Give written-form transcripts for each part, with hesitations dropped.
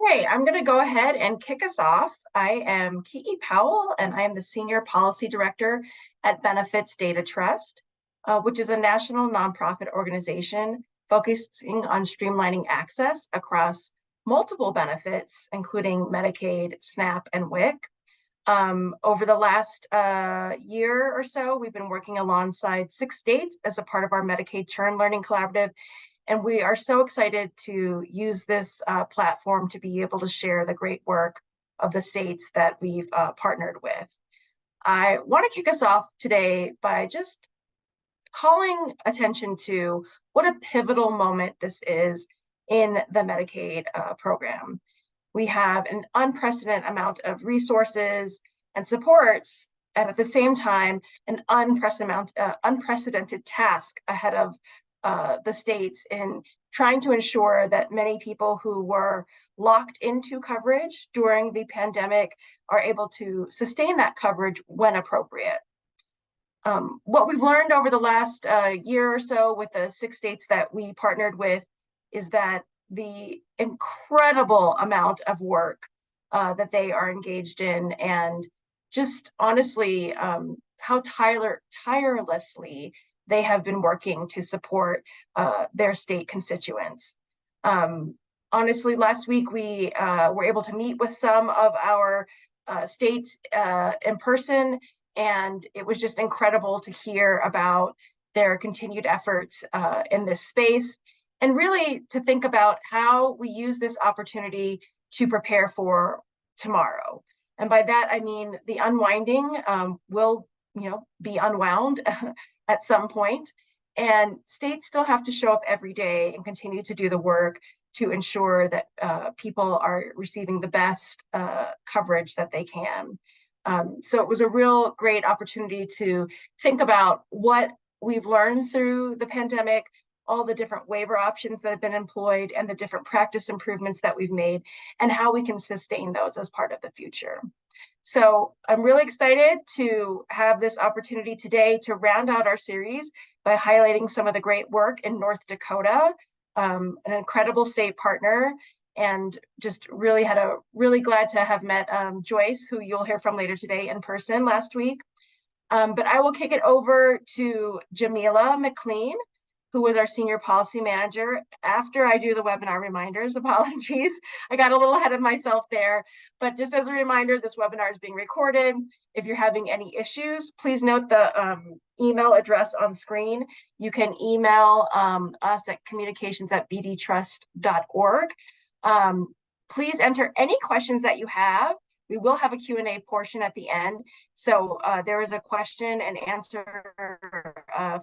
Okay, I'm going to go ahead and kick us off. I am Kiki Powell, and I am the Senior Policy Director at Benefits Data Trust, which is a national nonprofit organization focusing on streamlining access across multiple benefits, including Medicaid, SNAP, and WIC. Over the last year or so, we've been working alongside 6 states as a part of our Medicaid Churn Learning Collaborative, and we are so excited to use this platform to be able to share the great work of the states that we've partnered with. I want to kick us off today by just calling attention to what a pivotal moment this is in the Medicaid program. We have an unprecedented amount of resources and supports, and at the same time, an unprecedented task ahead of the states in trying to ensure that many people who were locked into coverage during the pandemic are able to sustain that coverage when appropriate. What we've learned over the last year or so with the 6 states that we partnered with is that the incredible amount of work that they are engaged in, and just honestly how tirelessly they have been working to support their state constituents. Honestly, last week we were able to meet with some of our states in person, and it was just incredible to hear about their continued efforts in this space, and really to think about how we use this opportunity to prepare for tomorrow. And by that, I mean the unwinding will be unwound at some point, and states still have to show up every day and continue to do the work to ensure that people are receiving the best coverage that they can. So it was a real great opportunity to think about what we've learned through the pandemic, all the different waiver options that have been employed, and the different practice improvements that we've made, and how we can sustain those as part of the future. So I'm really excited to have this opportunity today to round out our series by highlighting some of the great work in North Dakota, an incredible state partner, and just really glad to have met Joyce, who you'll hear from later today in person last week. But I will kick it over to Jamila McLean, who was our senior policy manager. After I do the webinar reminders, apologies, I got a little ahead of myself there. But just as a reminder, this webinar is being recorded. If you're having any issues, please note the email address on screen. You can email us at communications@bdtrust.org. Please enter any questions that you have. We will have a Q&A portion at the end. So there is a question and answer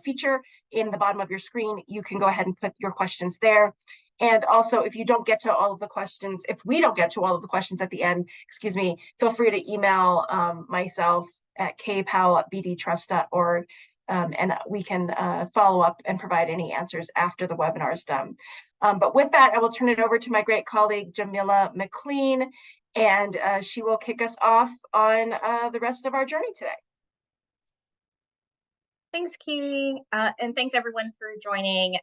feature in the bottom of your screen. You can go ahead and put your questions there. And also, if we don't get to all of the questions at the end, feel free to email myself at kpowell@bdtrust.org, and we can follow up and provide any answers after the webinar is done. But with that, I will turn it over to my great colleague, Jamila McLean, and she will kick us off on the rest of our journey today. Thanks, Kiki, and thanks everyone for joining.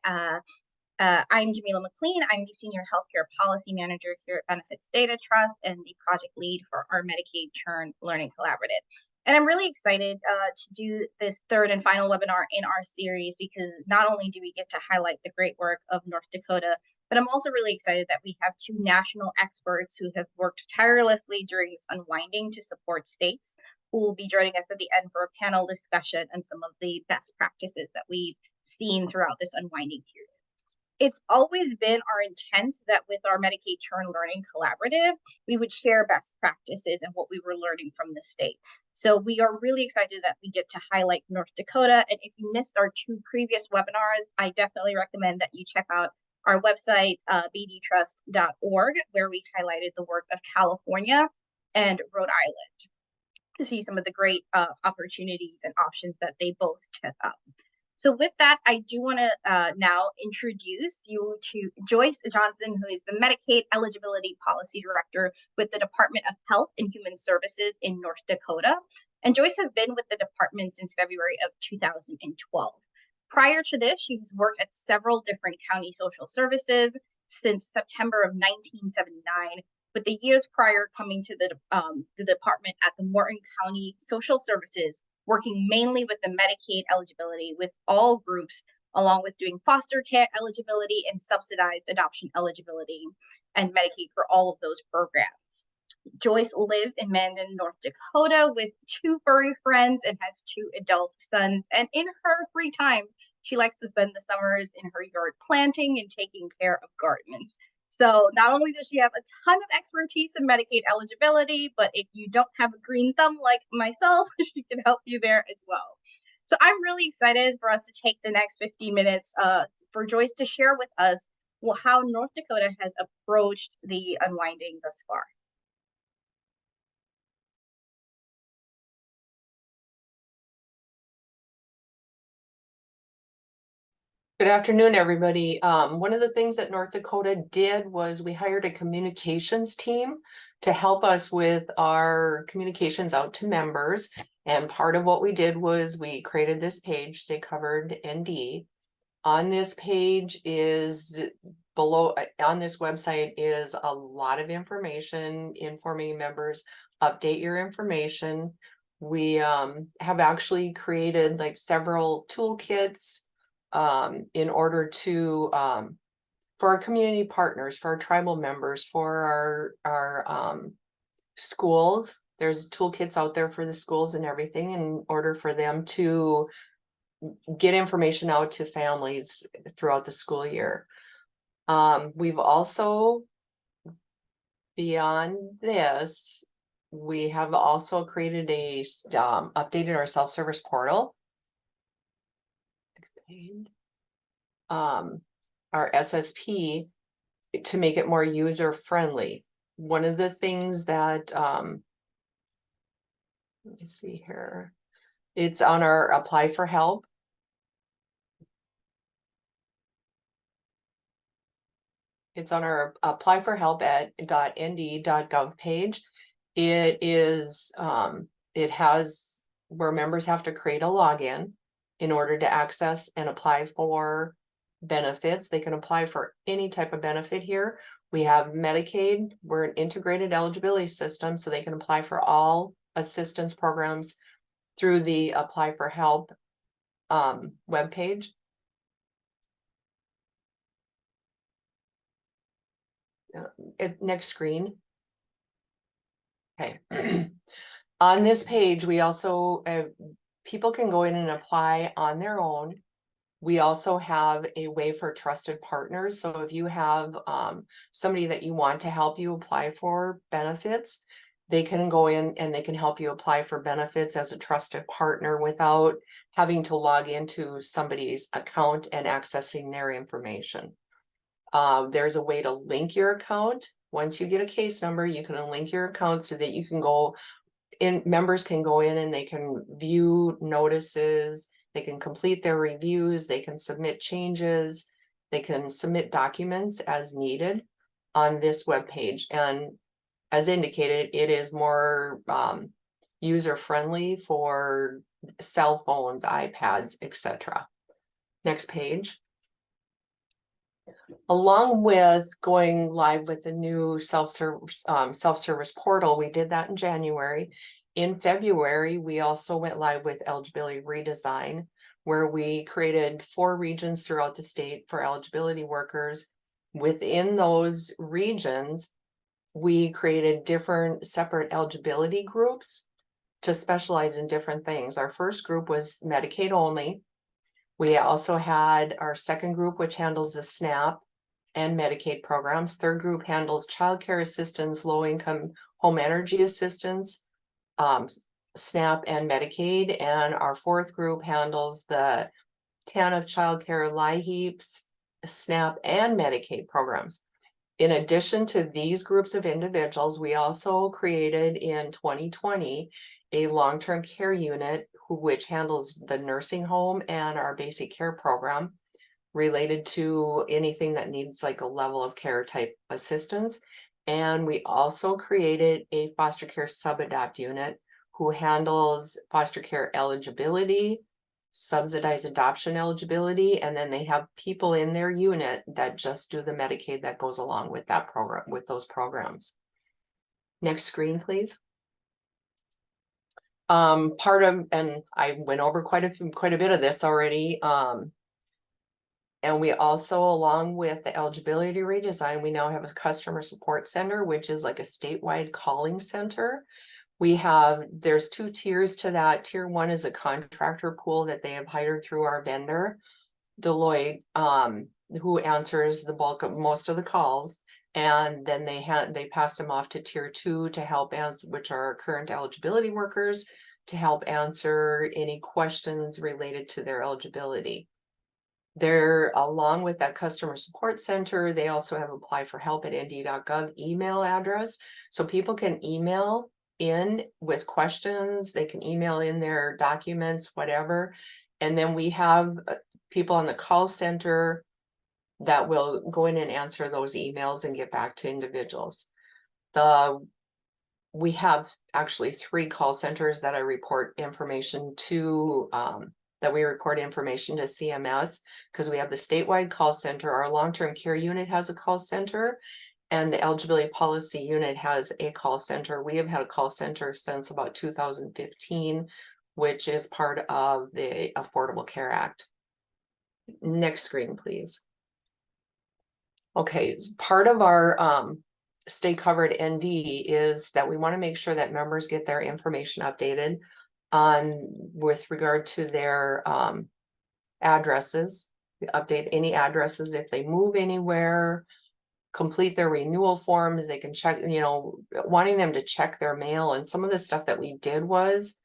I'm Jamila McLean. I'm the Senior Healthcare Policy Manager here at Benefits Data Trust and the project lead for our Medicaid Churn Learning Collaborative. And I'm really excited to do this third and final webinar in our series, because not only do we get to highlight the great work of North Dakota, but I'm also really excited that we have 2 national experts who have worked tirelessly during this unwinding to support states, who will be joining us at the end for a panel discussion and some of the best practices that we've seen throughout this unwinding period. It's always been our intent that with our Medicaid Churn Learning Collaborative, we would share best practices and what we were learning from the state. So we are really excited that we get to highlight North Dakota. And if you missed our 2 previous webinars, I definitely recommend that you check out our website, bdtrust.org, where we highlighted the work of California and Rhode Island to see some of the great opportunities and options that they both took up. So with that, I do want to now introduce you to Joyce Johnson, who is the Medicaid Eligibility Policy Director with the Department of Health and Human Services in North Dakota. And Joyce has been with the department since February of 2012. Prior to this, she has worked at several different county social services since September of 1979, with the years prior coming to the department at the Morton County Social Services, working mainly with the Medicaid eligibility with all groups, along with doing foster care eligibility and subsidized adoption eligibility and Medicaid for all of those programs. Joyce lives in Mandan, North Dakota with 2 furry friends and has 2 adult sons. And in her free time, she likes to spend the summers in her yard planting and taking care of gardens. So not only does she have a ton of expertise in Medicaid eligibility, but if you don't have a green thumb like myself, she can help you there as well. So I'm really excited for us to take the next 15 minutes for Joyce to share with us how North Dakota has approached the unwinding thus far. Good afternoon, everybody. One of the things that North Dakota did was we hired a communications team to help us with our communications out to members. And part of what we did was we created this page, Stay Covered ND. On this page is below, on this website is a lot of information informing members, update your information. We have actually created like several toolkits in order to for our community partners, for our tribal members, for our schools. There's toolkits out there for the schools and everything in order for them to get information out to families throughout the school year. We've also, beyond this, we have also created a updated our self-service portal. Next page. Our SSP to make it more user friendly. One of the things that let me see here, it's on our apply for help. It's on our apply for help at .nd.gov page. It is it has where members have to create a login in order to access and apply for benefits. They can apply for any type of benefit here. We have Medicaid. We're an integrated eligibility system, so they can apply for all assistance programs through the apply for help webpage. Next screen. Okay. On this page, we also people can go in and apply on their own. We also have a way for trusted partners. So if you have somebody that you want to help you apply for benefits, they can go in and they can help you apply for benefits as a trusted partner without having to log into somebody's account and accessing their information. There's a way to link your account. Once you get a case number, you can link your account so that you can go in, members can go in and they can view notices, they can complete their reviews, they can submit changes, they can submit documents as needed on this webpage. And as indicated, it is more user-friendly for cell phones, iPads, etc. Next page. Along with going live with the new self-service portal, we did that in January. In February, we also went live with eligibility redesign, where we created 4 regions throughout the state for eligibility workers. Within those regions, we created different separate eligibility groups to specialize in different things. Our first group was Medicaid only. We also had our second group, which handles the SNAP and Medicaid programs. Third group handles childcare assistance, low-income home energy assistance, SNAP and Medicaid. And our fourth group handles the TANF childcare, LIHEAP, SNAP, and Medicaid programs. In addition to these groups of individuals, we also created in 2020 a long-term care unit which handles the nursing home and our basic care program related to anything that needs like a level of care type assistance. And we also created a foster care sub-adopt unit who handles foster care eligibility, subsidized adoption eligibility, and then they have people in their unit that just do the Medicaid that goes along with that program, with those programs. Next screen, please. And I went over quite a bit of this already. And we also, along with the eligibility redesign, we now have a customer support center, which is like a statewide calling center. There's 2 tiers to that. Tier 1 is a contractor pool that they have hired through our vendor, Deloitte, who answers the bulk of most of the calls. And then they pass them off to tier 2 to help answer, which are current eligibility workers, to help answer any questions related to their eligibility. They're, along with that customer support center, they also have apply for help at nd.gov email address. So people can email in with questions, they can email in their documents, whatever. And then we have people on the call center that will go in and answer those emails and get back to individuals. We have actually 3 call centers that I report information to, that we report information to CMS, because we have the statewide call center. Our long-term care unit has a call center, and the eligibility policy unit has a call center. We have had a call center since about 2015, which is part of the Affordable Care Act. Next screen, please. Okay, part of our Stay Covered ND is that we want to make sure that members get their information updated with regard to their addresses, update any addresses if they move anywhere, complete their renewal forms. They can check, wanting them to check their mail. And some of the stuff that we did was,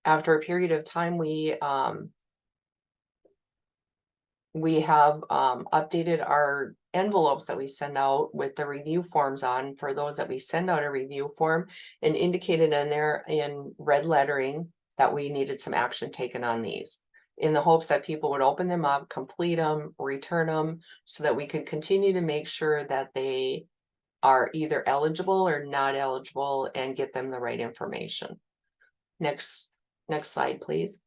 after a period of time, we have updated our envelopes that we send out with the review forms on, for those that we send out a review form, and indicated in there in red lettering that we needed some action taken on these, in the hopes that people would open them up, complete them, return them, so that we could continue to make sure that they are either eligible or not eligible, and get them the right information. Next slide, please.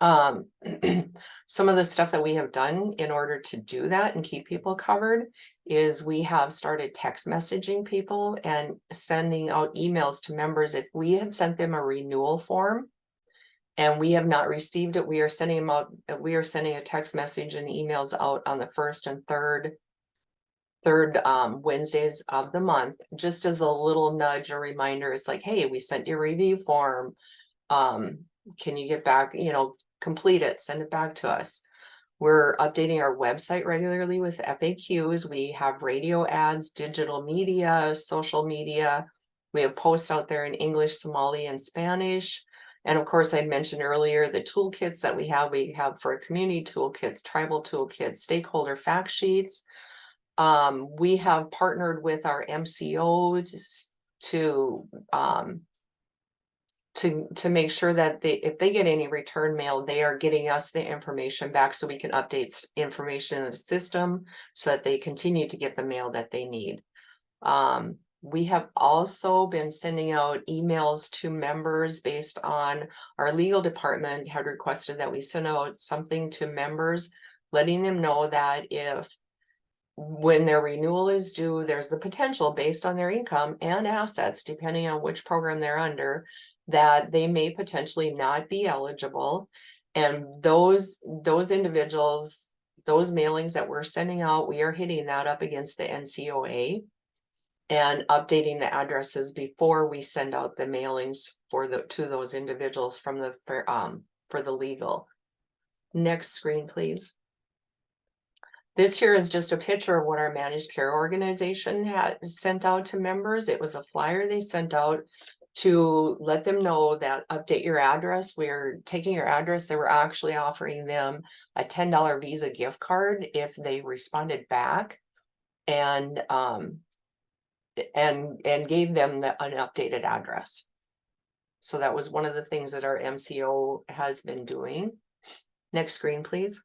Some of the stuff that we have done in order to do that and keep people covered is we have started text messaging people and sending out emails to members. If we had sent them a renewal form and we have not received it, we are sending them out. We are sending a text message and emails out on the first and third Wednesdays of the month, just as a little nudge or reminder. It's like, hey, we sent you a review form. Can you get back, complete it, send it back to us. We're updating our website regularly with FAQs. We have radio ads, digital media, social media. We have posts out there in English, Somali, and Spanish. And of course, I mentioned earlier the toolkits that we have for community toolkits, tribal toolkits, stakeholder fact sheets. We have partnered with our MCOs to make sure that if they get any return mail, they are getting us the information back, so we can update information in the system so that they continue to get the mail that they need. We have also been sending out emails to members based on our legal department had requested that we send out something to members, letting them know that when their renewal is due, there's the potential, based on their income and assets, depending on which program they're under, that they may potentially not be eligible. And those individuals, those mailings that we're sending out, we are hitting that up against the NCOA and updating the addresses before we send out the mailings to those individuals from for the legal. Next screen, please. This here is just a picture of what our managed care organization had sent out to members. It was a flyer they sent out to let them know that update your address. We're taking your address. They were actually offering them a $10 Visa gift card if they responded back and gave them an updated address. So that was one of the things that our MCO has been doing. Next screen, please.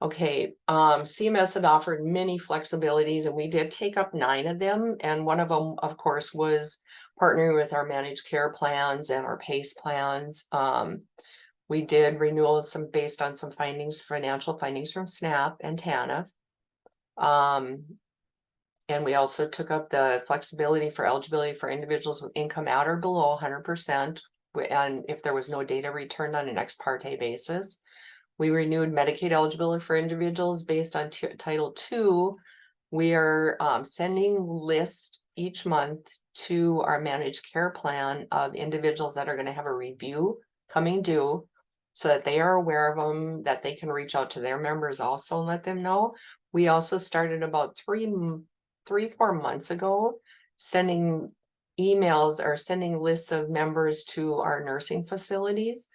Okay, CMS had offered many flexibilities, and we did take up 9 of them. And one of them, of course, was partnering with our managed care plans and our PACE plans. We did renewals based on some financial findings from SNAP and TANF. And And we also took up the flexibility for eligibility for individuals with income at or below 100%. And if there was no data returned on an ex parte basis, we renewed Medicaid eligibility for individuals based on Title II. We are sending lists each month to our managed care plan of individuals that are going to have a review coming due, so that they are aware of them, that they can reach out to their members also and let them know. We also started about 3-4 months ago sending emails or sending lists of members to our nursing facilities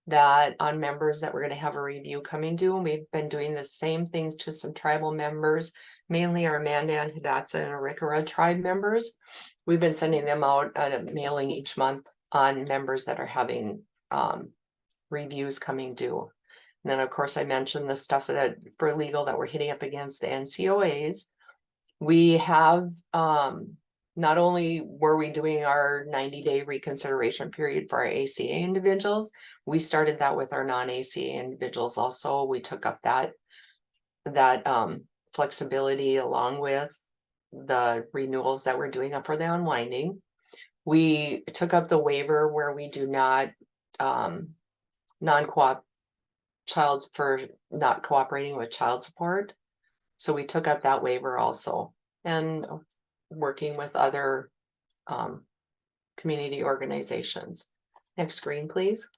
that on members that we're going to have a review coming due. And we've been doing the same things to some tribal members, mainly our Mandan, Hidatsa, and Arikara tribe members. We've been sending them out a mailing each month on members that are having reviews coming due. And then of course I mentioned the stuff that for legal that we're hitting up against the NCOAs. We have not only were we doing our 90-day reconsideration period for our ACA individuals, we started that with our non-ACA individuals also. We took up that flexibility along with the renewals that we're doing up for the unwinding. We took up the waiver where we do not non-coop childs for not cooperating with child support. So we took up that waiver also, and working with other community organizations. Next screen, please.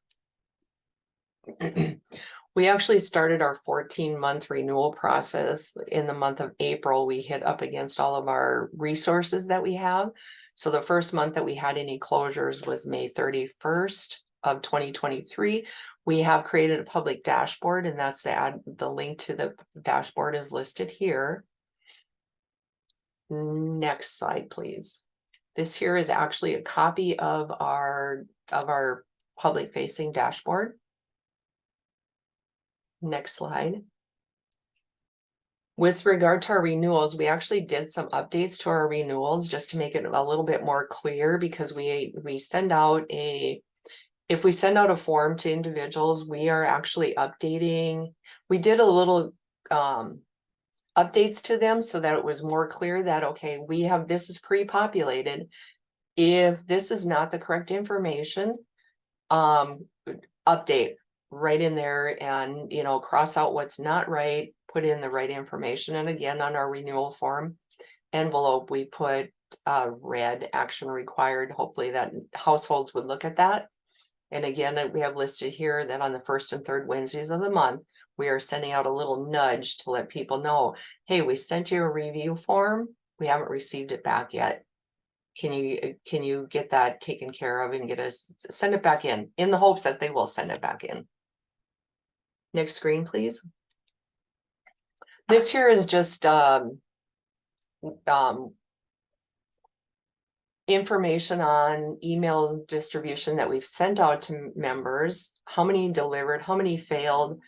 We actually started our 14-month renewal process in the month of April. We hit up against all of our resources that we have. So the first month that we had any closures was May 31st of 2023. We have created a public dashboard, and that's the link to the dashboard is listed here. Next slide, please. This here is actually a copy of our public facing dashboard. Next slide. With regard to our renewals, we actually did some updates to our renewals just to make it a little bit more clear, because we send out if we send out a form to individuals, we are actually updating. We did a little updates to them so that it was more clear that, okay, this is pre-populated. If this is not the correct information, update right in there and, cross out what's not right, put in the right information. And again, on our renewal form envelope, we put red action required. Hopefully that households would look at that. And again, we have listed here that on the first and third Wednesdays of the month, we are sending out a little nudge to let people know, hey, we sent you a review form. We haven't received it back yet. Can you get that taken care of and send it back in the hopes that they will send it back in. Next screen, please. This here is just information on email distribution that we've sent out to members, how many delivered, how many failed,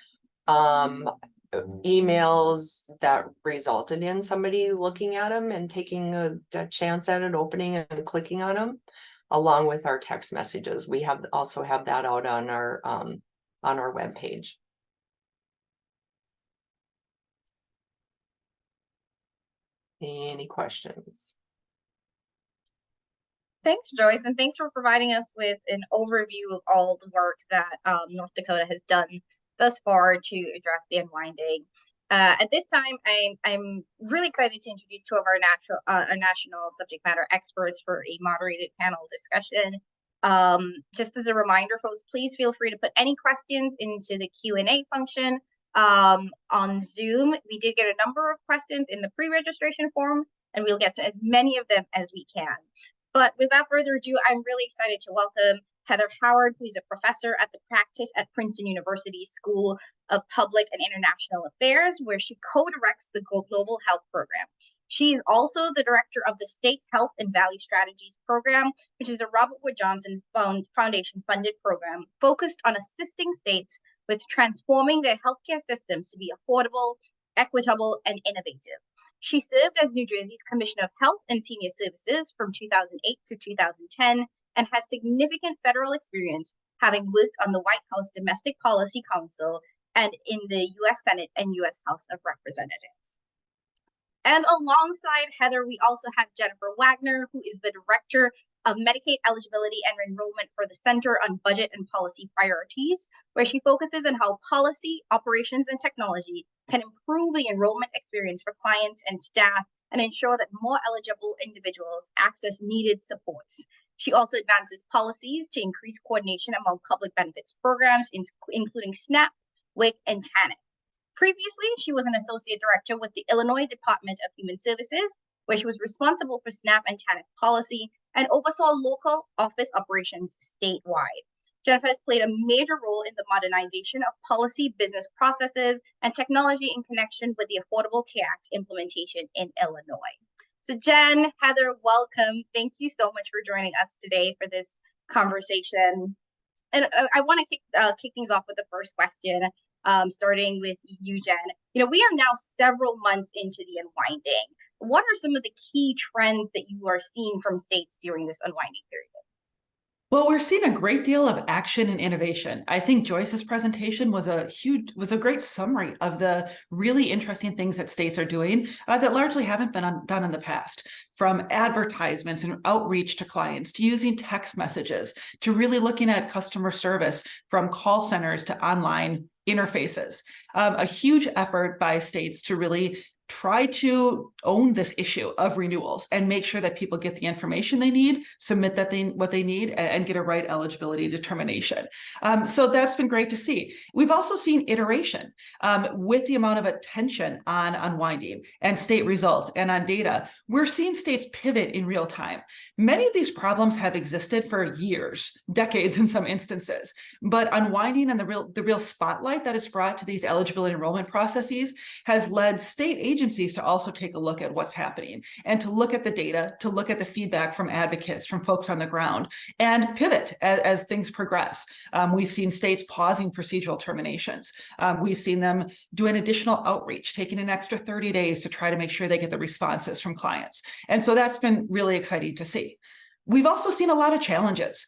emails that resulted in somebody looking at them and taking a chance at it, opening and clicking on them, along with our text messages. We also have that out on our webpage. Any questions? Thanks, Joyce, and thanks for providing us with an overview of all the work that North Dakota has done thus far to address the unwinding. At this time, I'm really excited to introduce two of our national subject matter experts for a moderated panel discussion. Just as a reminder, folks, please feel free to put any questions into the Q&A function on Zoom. We did get a number of questions in the pre-registration form, and we'll get to as many of them as we can. But without further ado, I'm really excited to welcome Heather Howard, who is a professor at the practice at Princeton University School of Public and International Affairs, where she co-directs the Global Health Program. She is also the director of the State Health and Value Strategies Program, which is a Robert Wood Johnson Foundation funded program focused on assisting states with transforming their healthcare systems to be affordable, equitable, and innovative. She served as New Jersey's Commissioner of Health and Senior Services from 2008 to 2010 and has significant federal experience, having worked on the White House Domestic Policy Council and in the U.S. Senate and U.S. House of Representatives. And alongside Heather, we also have Jennifer Wagner, who is the Director of Medicaid Eligibility and Enrollment for the Center on Budget and Policy Priorities, where she focuses on how policy, operations, and technology can improve the enrollment experience for clients and staff and ensure that more eligible individuals access needed supports. She also advances policies to increase coordination among public benefits programs, including SNAP, WIC, and TANF. Previously, she was an associate director with the Illinois Department of Human Services, where she was responsible for SNAP and TANF policy and oversaw local office operations statewide. Jennifer has played a major role in the modernization of policy, business processes, and technology in connection with the Affordable Care Act implementation in Illinois. So Jen, Heather, welcome. Thank you so much for joining us today for this conversation. And I want to kick things off with the first question, starting with you, Jen. You know, we are now several months into the unwinding. What are some of the key trends that you are seeing from states during this unwinding period? Well, we're seeing a great deal of action and innovation. I think Joyce's presentation was a great summary of the really interesting things that states are doing that largely haven't been done in the past, from advertisements and outreach to clients, to using text messages, to really looking at customer service from call centers to online interfaces. A huge effort by states to really try to own this issue of renewals and make sure that people get the information they need, submit what they need, and get a right eligibility determination. So that's been great to see. We've also seen iteration with the amount of attention on unwinding and state results and on data. We're seeing states pivot in real time. Many of these problems have existed for years, decades in some instances, but unwinding and the real spotlight that is brought to these eligibility enrollment processes has led state agencies to also take a look at what's happening and to look at the data, to look at the feedback from advocates, from folks on the ground, and pivot as things progress. We've seen states pausing procedural terminations. We've seen them doing additional outreach, taking an extra 30 days to try to make sure they get the responses from clients. And so that's been really exciting to see. We've also seen a lot of challenges.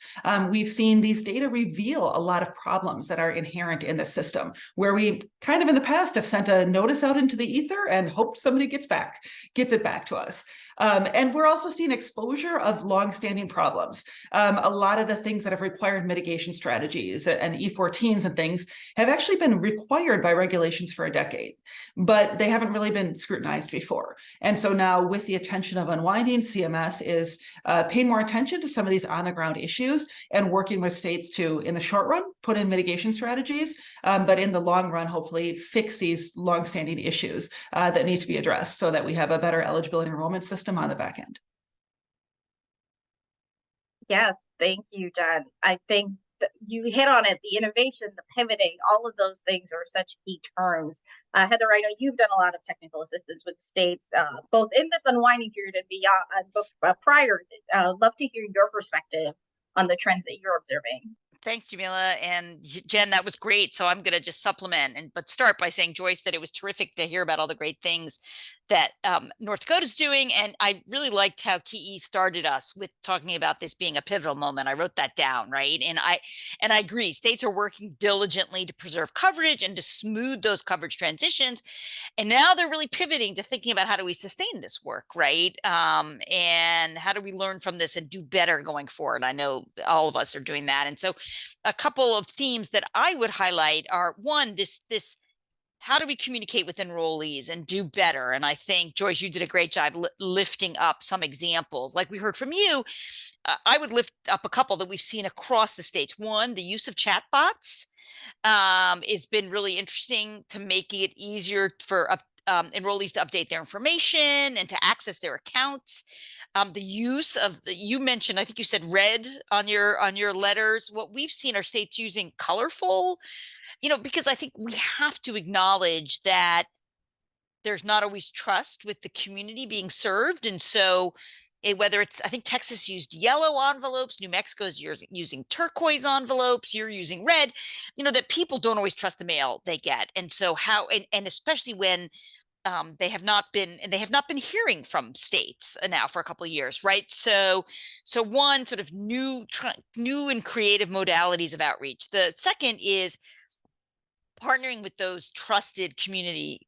We've seen these data reveal a lot of problems that are inherent in the system, where we kind of in the past have sent a notice out into the ether and hoped somebody gets it back to us. And we're also seeing exposure of longstanding problems. A lot of the things that have required mitigation strategies and E14s and things have actually been required by regulations for a decade, but they haven't really been scrutinized before. And so now with the attention of unwinding, CMS is paying more attention to some of these on the ground issues and working with states to, in the short run, put in mitigation strategies, but in the long run, hopefully fix these longstanding issues that need to be addressed so that we have a better eligibility enrollment system on the back end. Yes, thank you, Jen. I think you hit on it, the innovation, the pivoting, all of those things are such key terms. Heather, I know you've done a lot of technical assistance with states, both in this unwinding period and beyond, prior. Love to hear your perspective on the trends that you're observing. Thanks, Jamila. And Jen, that was great. So I'm going to just supplement but start by saying, Joyce, that it was terrific to hear about all the great things that North Dakota's doing. And I really liked how KE started us with talking about this being a pivotal moment. I wrote that down, right? And I agree. States are working diligently to preserve coverage and to smooth those coverage transitions. And now they're really pivoting to thinking about how do we sustain this work, right? And how do we learn from this and do better going forward? I know all of us are doing that. And so a couple of themes that I would highlight are, one, this how do we communicate with enrollees and do better? And I think, Joyce, you did a great job lifting up some examples. Like we heard from you, I would lift up a couple that we've seen across the states. One, the use of chatbots has been really interesting to make it easier for enrollees to update their information and to access their accounts. The use of, you mentioned, I think you said red on your letters. What we've seen are states using colorful, because I think we have to acknowledge that there's not always trust with the community being served. And so whether it's, I think Texas used yellow envelopes, New Mexico's using turquoise envelopes, you're using red, that people don't always trust the mail they get. And so and especially when they have not been hearing from states now for a couple of years, right? So one, sort of new and creative modalities of outreach. The second is partnering with those trusted community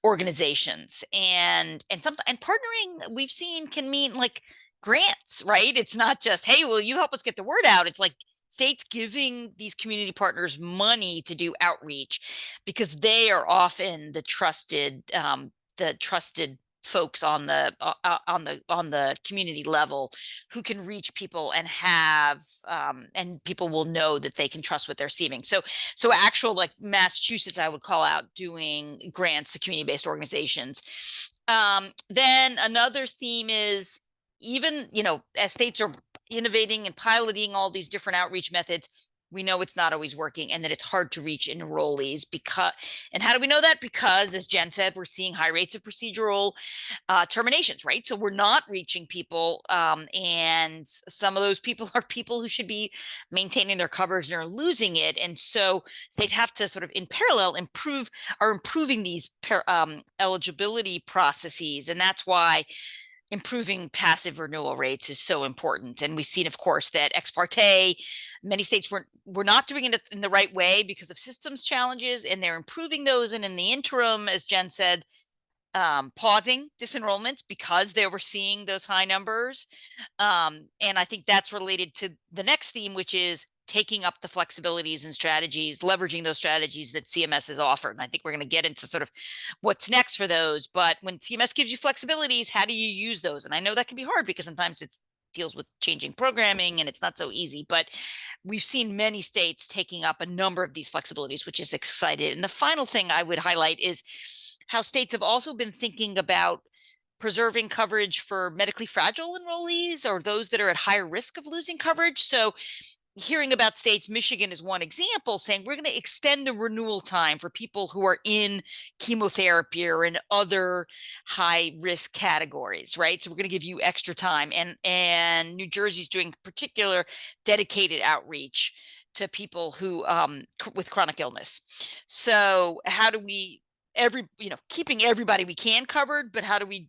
organizations, and partnering, we've seen, can mean like grants, right? It's not just, hey, will you help us get the word out? It's like states giving these community partners money to do outreach, because they are often the trusted folks on the community level, who can reach people and have and people will know that they can trust what they're receiving. So actual, like Massachusetts, I would call out doing grants to community-based organizations. Then another theme is, even, as states are innovating and piloting all these different outreach methods, we know it's not always working, and that it's hard to reach enrollees. And how do we know that? Because, as Jen said, we're seeing high rates of procedural terminations, right? So we're not reaching people, and some of those people are people who should be maintaining their coverage and are losing it. And so they'd have to sort of, in parallel, improving these eligibility processes. And that's why improving passive renewal rates is so important. And we've seen, of course, that ex parte, many states were not doing it in the right way because of systems challenges, and they're improving those. And in the interim, as Jen said, pausing disenrollment because they were seeing those high numbers. And I think that's related to the next theme, which is taking up the flexibilities and strategies, leveraging those strategies that CMS has offered. And I think we're going to get into sort of what's next for those. But when CMS gives you flexibilities, how do you use those? And I know that can be hard because sometimes it deals with changing programming and it's not so easy, but we've seen many states taking up a number of these flexibilities, which is exciting. And the final thing I would highlight is how states have also been thinking about preserving coverage for medically fragile enrollees, or those that are at higher risk of losing coverage. So hearing about states, Michigan is one example, saying we're going to extend the renewal time for people who are in chemotherapy or in other high risk categories, right? So we're going to give you extra time. And New Jersey's doing particular dedicated outreach to people who with chronic illness. So how do we keeping everybody we can covered, but how do we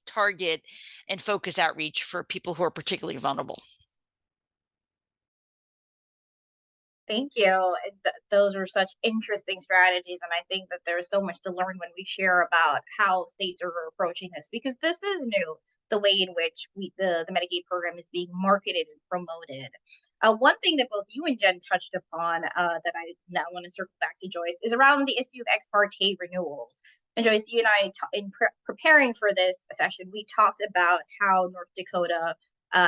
target and focus outreach for people who are particularly vulnerable? Thank you. Those are such interesting strategies. And I think that there's so much to learn when we share about how states are approaching this, because this is new, the way in which the Medicaid program is being marketed and promoted. One thing that both you and Jen touched upon that I now want to circle back to Joyce is around the issue of ex parte renewals. And Joyce, you and I, in preparing for this session, we talked about how North Dakota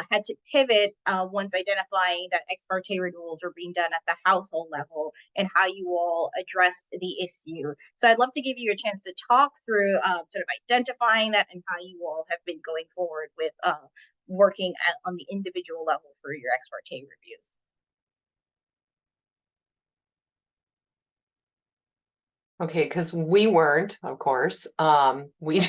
had to pivot once identifying that ex parte renewals were being done at the household level, and how you all addressed the issue. So I'd love to give you a chance to talk through sort of identifying that and how you all have been going forward with working on the individual level for your ex parte reviews. Okay, because we weren't, of course. We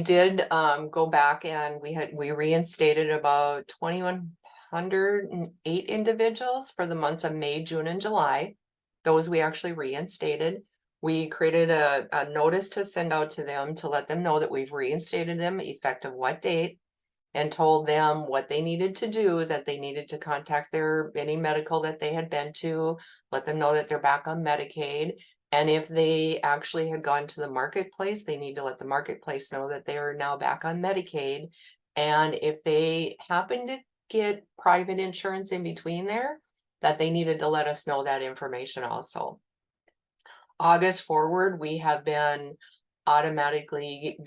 did go back, and we reinstated about 2,108 individuals for the months of May, June, and July. Those we actually reinstated. We created a notice to send out to them to let them know that we've reinstated them effective what date, and told them what they needed to do, that they needed to contact any medical that they had been to, let them know that they're back on Medicaid. And if they actually had gone to the marketplace, they need to let the marketplace know that they are now back on Medicaid. And if they happen to get private insurance in between there, that they needed to let us know that information also. August forward, we have been automatically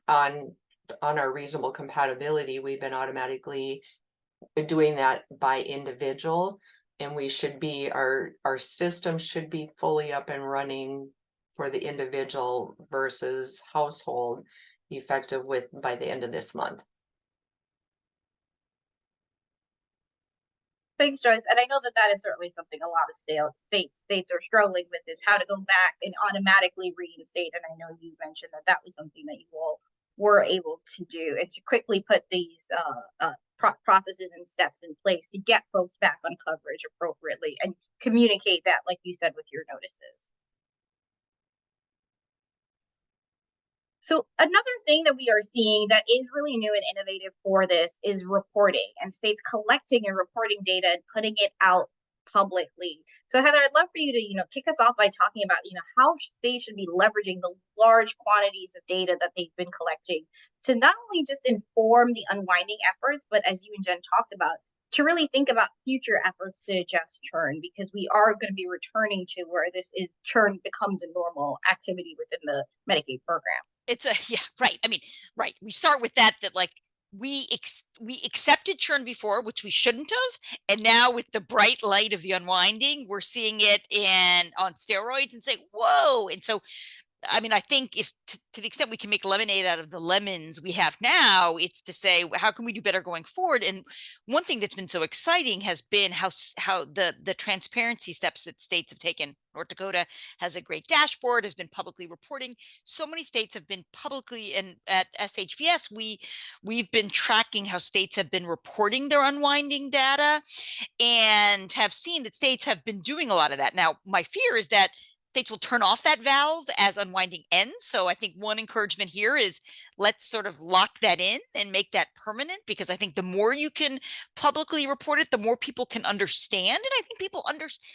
on our reasonable compatibility, we've been automatically doing that by individual. And we should be, our system should be fully up and running for the individual versus household effective by the end of this month. Thanks, Joyce. And I know that is certainly something a lot of states are struggling with, is how to go back and automatically reinstate. And I know you mentioned that was something that you all were able to do, and to quickly put these processes and steps in place to get folks back on coverage appropriately and communicate that, like you said, with your notices. So another thing that we are seeing that is really new and innovative for this is reporting, and states collecting and reporting data and putting it out publicly. So Heather, I'd love for you to, kick us off by talking about, how states should be leveraging the large quantities of data that they've been collecting to not only just inform the unwinding efforts, but as you and Jen talked about, to really think about future efforts to adjust churn, because we are going to be returning to where churn becomes a normal activity within the Medicaid program. Yeah, right. I mean, right. We start with that like we accepted churn before, which we shouldn't have, and now with the bright light of the unwinding, we're seeing it on steroids and say, whoa. And so I mean, I think if to the extent we can make lemonade out of the lemons we have now, it's to say, how can we do better going forward? And one thing that's been so exciting has been how the transparency steps that states have taken. North Dakota has a great dashboard, has been publicly reporting. So many states have been publicly, and at SHVS, we've been tracking how states have been reporting their unwinding data and have seen that states have been doing a lot of that. Now, my fear is that states will turn off that valve as unwinding ends. So I think one encouragement here is let's sort of lock that in and make that permanent, because I think the more you can publicly report it, the more people can understand. And I think people understand.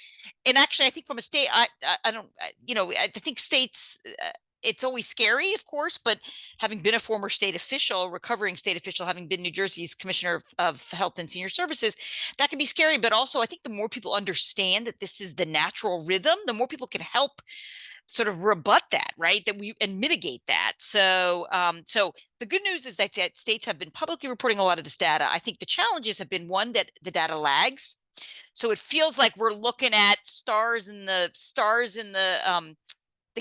And actually, I think from a state, I think states, it's always scary, of course, but having been a former state official, recovering state official, having been New Jersey's Commissioner of Health and Senior Services, that can be scary. But also, I think the more people understand that this is the natural rhythm, the more people can help sort of rebut that, right? And mitigate that. So the good news is that states have been publicly reporting a lot of this data. I think the challenges have been, one, that the data lags. So it feels like we're looking at stars in the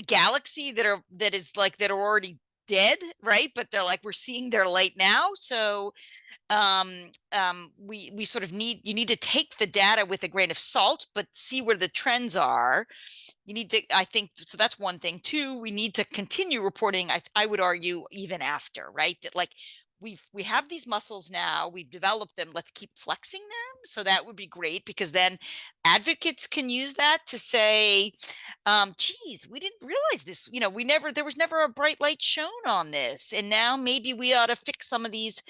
galaxy that are already dead, right? But they're like, we're seeing their light now. So we sort of you need to take the data with a grain of salt, but see where the trends are. You need to, I think, so that's one thing. Two, we need to continue reporting, I would argue, even after, right? That like we have these muscles now, we've developed them, let's keep flexing them. So that would be great, because then advocates can use that to say, geez, we didn't realize this, there was never a bright light shown on this, and now maybe we ought to fix some of these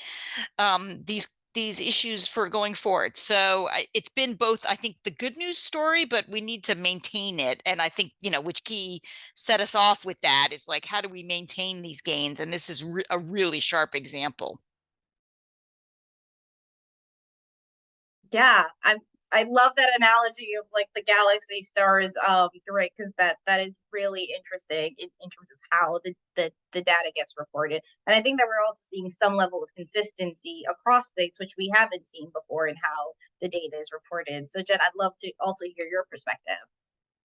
issues for going forward. So it's been both, I think, the good news story, but we need to maintain it. And I think, which key set us off with that is like, how do we maintain these gains? And this is a really sharp example. Yeah, I love that analogy of like the galaxy stars. You're right, because that is really interesting in terms of how the data gets reported. And I think that we're also seeing some level of consistency across states, which we haven't seen before in how the data is reported. So Jen, I'd love to also hear your perspective.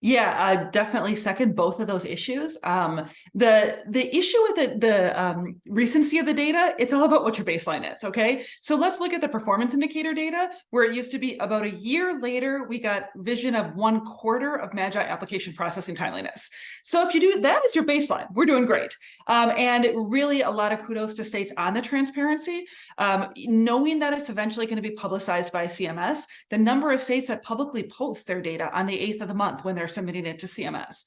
Yeah, I definitely second both of those issues. The issue with the recency of the data, it's all about what your baseline is, okay? So let's look at the performance indicator data, where it used to be about a year later, we got vision of 1/4 of MAGI application processing timeliness. So if you do that as your baseline, we're doing great. And really a lot of kudos to states on the transparency, knowing that it's eventually going to be publicized by CMS, the number of states that publicly post their data on the 8th of the month when they're submitting it to CMS.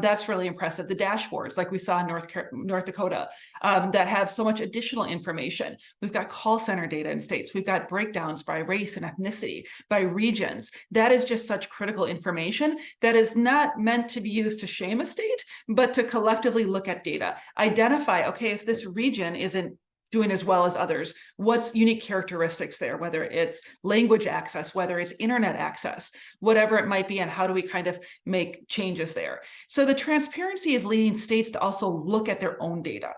That's really impressive. The dashboards, like we saw in North Dakota, that have so much additional information. We've got call center data in states. We've got breakdowns by race and ethnicity, by regions. That is just such critical information that is not meant to be used to shame a state, but to collectively look at data. Identify, okay, if this region isn't doing as well as others, what's unique characteristics there, whether it's language access, whether it's internet access, whatever it might be, and how do we kind of make changes there. So the transparency is leading states to also look at their own data.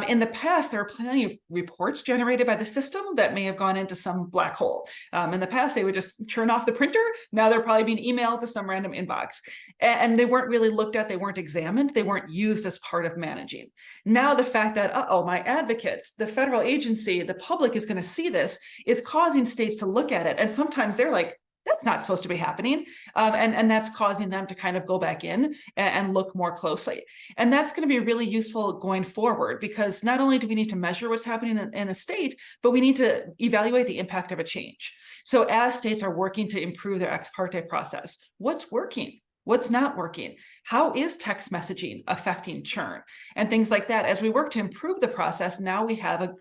In the past, there are plenty of reports generated by the system that may have gone into some black hole. In the past, they would just churn off the printer. Now they're probably being emailed to some random inbox. And they weren't really looked at, they weren't examined, they weren't used as part of managing. Now the fact that, my advocates, the federal agency, the public is going to see this, is causing states to look at it. And sometimes they're like, that's not supposed to be happening. And that's causing them to kind of go back in and look more closely. And that's going to be really useful going forward, because not only do we need to measure what's happening in a state, but we need to evaluate the impact of a change. So as states are working to improve their ex parte process, what's working? What's not working? How is text messaging affecting churn? And things like that. As we work to improve the process, now we have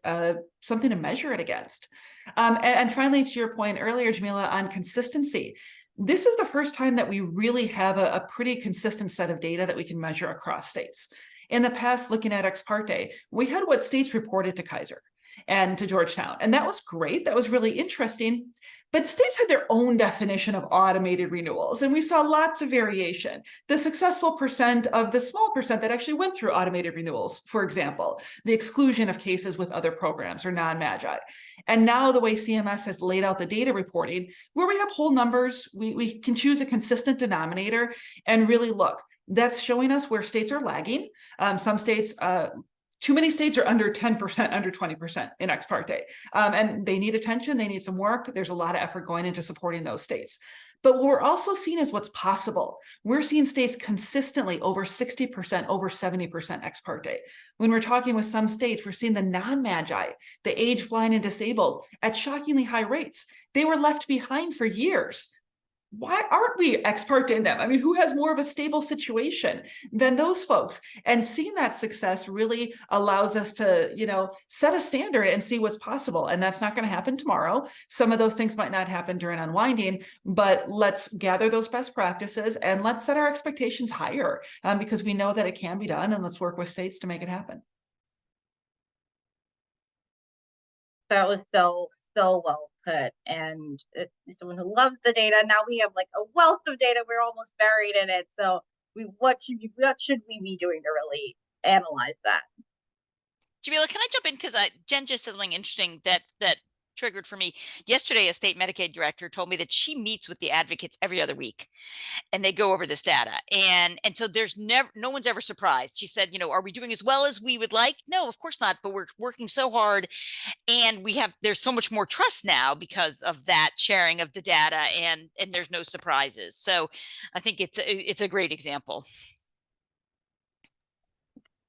something to measure it against. And finally, to your point earlier, Jamila, on consistency, this is the first time that we really have a pretty consistent set of data that we can measure across states. In the past, looking at ex parte, we had what states reported to Kaiser and to Georgetown. And that was great. That was really interesting. But states had their own definition of automated renewals, and we saw lots of variation. The successful percent of the small percent that actually went through automated renewals, for example, the exclusion of cases with other programs or non-Magi. And now the way CMS has laid out the data reporting, where we have whole numbers, we can choose a consistent denominator and really look. That's showing us where states are lagging. Some states, too many states are under 10%, under 20% in ex parte. And they need attention, they need some work. There's a lot of effort going into supporting those states. But what we're also seeing is what's possible. We're seeing states consistently over 60%, over 70% ex parte. When we're talking with some states, we're seeing the non-Magi, the age, blind, and disabled at shockingly high rates. They were left behind for years. Why aren't we ex parte in them? I mean, who has more of a stable situation than those folks? And seeing that success really allows us to, set a standard and see what's possible. And that's not going to happen tomorrow. Some of those things might not happen during unwinding, but let's gather those best practices and let's set our expectations higher because we know that it can be done, and let's work with states to make it happen. That was so well put. And someone who loves the data, now we have like a wealth of data. We're almost buried in it. So what should we be doing to really analyze that? Jamila, can I jump in? Because Jen just said something interesting that triggered for me. Yesterday, a state Medicaid director told me that she meets with the advocates every other week, and they go over this data. And so there's no one's ever surprised. She said, are we doing as well as we would like? No, of course not. But we're working so hard, and there's so much more trust now because of that sharing of the data, and there's no surprises. So I think it's a great example.